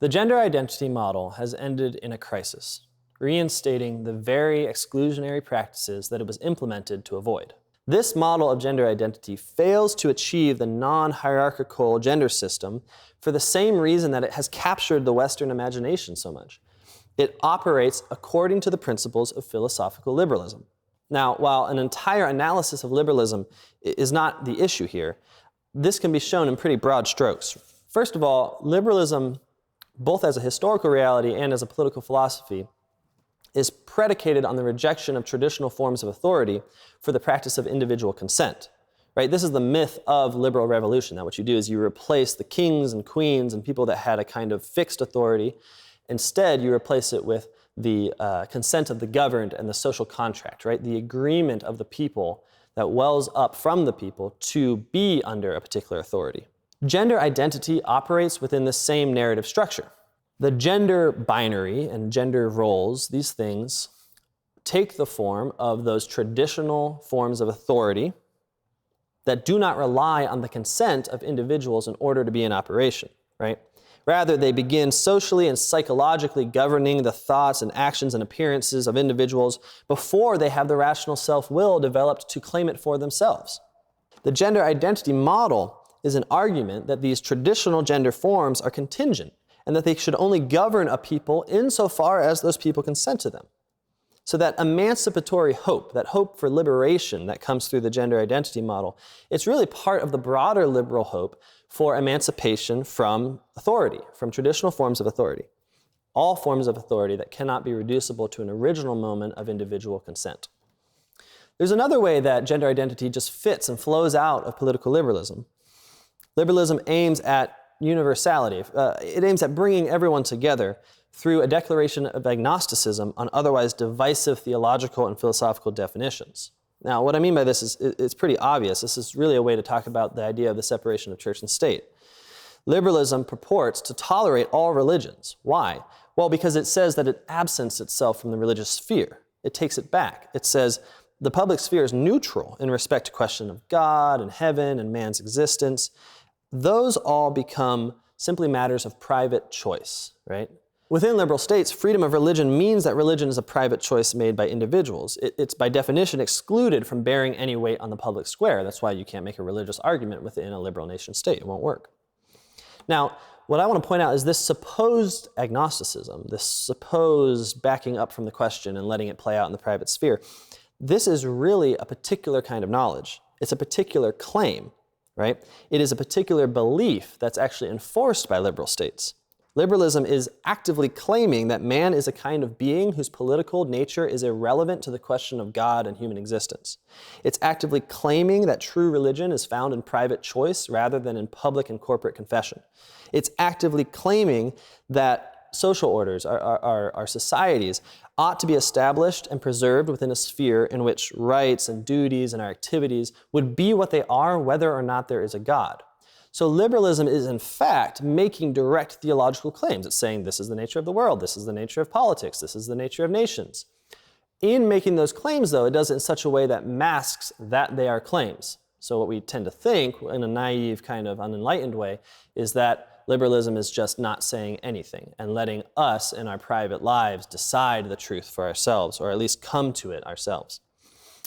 The gender identity model has ended in a crisis, reinstating the very exclusionary practices that it was implemented to avoid. This model of gender identity fails to achieve the non-hierarchical gender system for the same reason that it has captured the Western imagination so much. It operates according to the principles of philosophical liberalism. Now, while an entire analysis of liberalism is not the issue here, this can be shown in pretty broad strokes. First of all, liberalism, both as a historical reality and as a political philosophy, is predicated on the rejection of traditional forms of authority for the practice of individual consent. Right? This is the myth of liberal revolution, that what you do is you replace the kings and queens and people that had a kind of fixed authority. Instead, you replace it with the consent of the governed and the social contract, right? The agreement of the people that wells up from the people to be under a particular authority. Gender identity operates within the same narrative structure. The gender binary and gender roles, these things, take the form of those traditional forms of authority that do not rely on the consent of individuals in order to be in operation, right? Rather, they begin socially and psychologically governing the thoughts and actions and appearances of individuals before they have the rational self-will developed to claim it for themselves. The gender identity model is an argument that these traditional gender forms are contingent and that they should only govern a people insofar as those people consent to them. So that emancipatory hope, that hope for liberation that comes through the gender identity model, it's really part of the broader liberal hope for emancipation from authority, from traditional forms of authority. All forms of authority that cannot be reducible to an original moment of individual consent. There's another way that gender identity just fits and flows out of political liberalism. Liberalism aims at universality. It aims at bringing everyone together through a declaration of agnosticism on otherwise divisive theological and philosophical definitions. Now, what I mean by this is it's pretty obvious. This is really a way to talk about the idea of the separation of church and state. Liberalism purports to tolerate all religions. Why? Well, because it says that it absents itself from the religious sphere. It takes it back. It says the public sphere is neutral in respect to question of God and heaven and man's existence. Those all become simply matters of private choice, right? Within liberal states, freedom of religion means that religion is a private choice made by individuals. It's by definition excluded from bearing any weight on the public square. That's why you can't make a religious argument within a liberal nation state. It won't work. Now, what I want to point out is this supposed agnosticism, this supposed backing up from the question and letting it play out in the private sphere, this is really a particular kind of knowledge. It's a particular claim, right? It is a particular belief that's actually enforced by liberal states. Liberalism is actively claiming that man is a kind of being whose political nature is irrelevant to the question of God and human existence. It's actively claiming that true religion is found in private choice rather than in public and corporate confession. It's actively claiming that social orders, our societies, ought to be established and preserved within a sphere in which rights and duties and our activities would be what they are whether or not there is a God. So liberalism is in fact making direct theological claims. It's saying this is the nature of the world, this is the nature of politics, this is the nature of nations. In making those claims, though, it does it in such a way that masks that they are claims. So what we tend to think, in a naive kind of unenlightened way, is that liberalism is just not saying anything and letting us in our private lives decide the truth for ourselves, or at least come to it ourselves.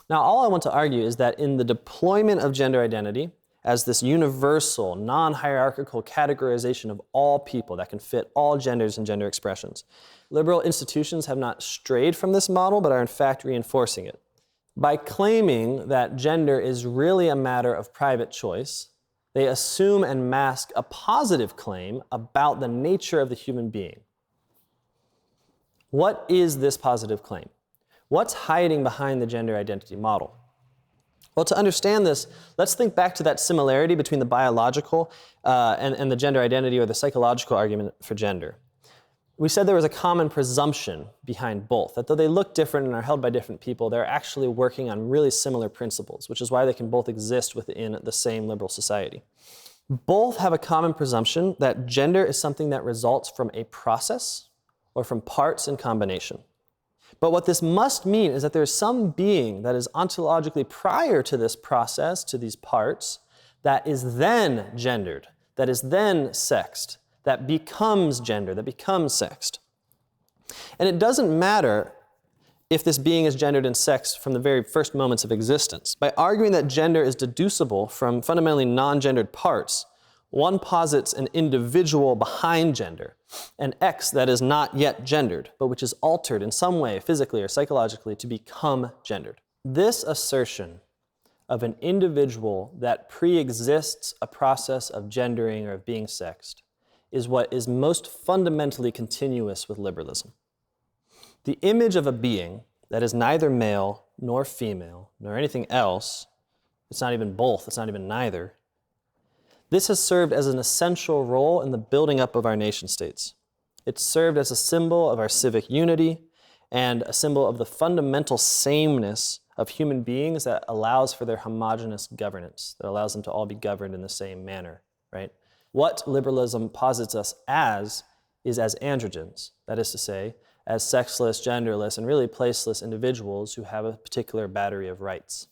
Now, all I want to argue is that in the deployment of gender identity, as this universal, non-hierarchical categorization of all people that can fit all genders and gender expressions, liberal institutions have not strayed from this model, but are in fact reinforcing it. By claiming that gender is really a matter of private choice, they assume and mask a positive claim about the nature of the human being. What is this positive claim? What's hiding behind the gender identity model? Well, to understand this, let's think back to that similarity between the biological and the gender identity, or the psychological argument for gender. We said there was a common presumption behind both, that though they look different and are held by different people, they're actually working on really similar principles, which is why they can both exist within the same liberal society. Both have a common presumption that gender is something that results from a process or from parts in combination. But what this must mean is that there is some being that is ontologically prior to this process, to these parts, that is then gendered, that is then sexed, that becomes gender, that becomes sexed. And it doesn't matter if this being is gendered and sexed from the very first moments of existence. By arguing that gender is deducible from fundamentally non-gendered parts, one posits an individual behind gender, an X that is not yet gendered, but which is altered in some way, physically or psychologically, to become gendered. This assertion of an individual that pre-exists a process of gendering or of being sexed is what is most fundamentally continuous with liberalism. The image of a being that is neither male nor female nor anything else, it's not even both, it's not even neither, this has served as an essential role in the building up of our nation states. It's served as a symbol of our civic unity and a symbol of the fundamental sameness of human beings that allows for their homogeneous governance, that allows them to all be governed in the same manner, right? What liberalism posits us as is as androgyns, that is to say, as sexless, genderless, and really placeless individuals who have a particular battery of rights.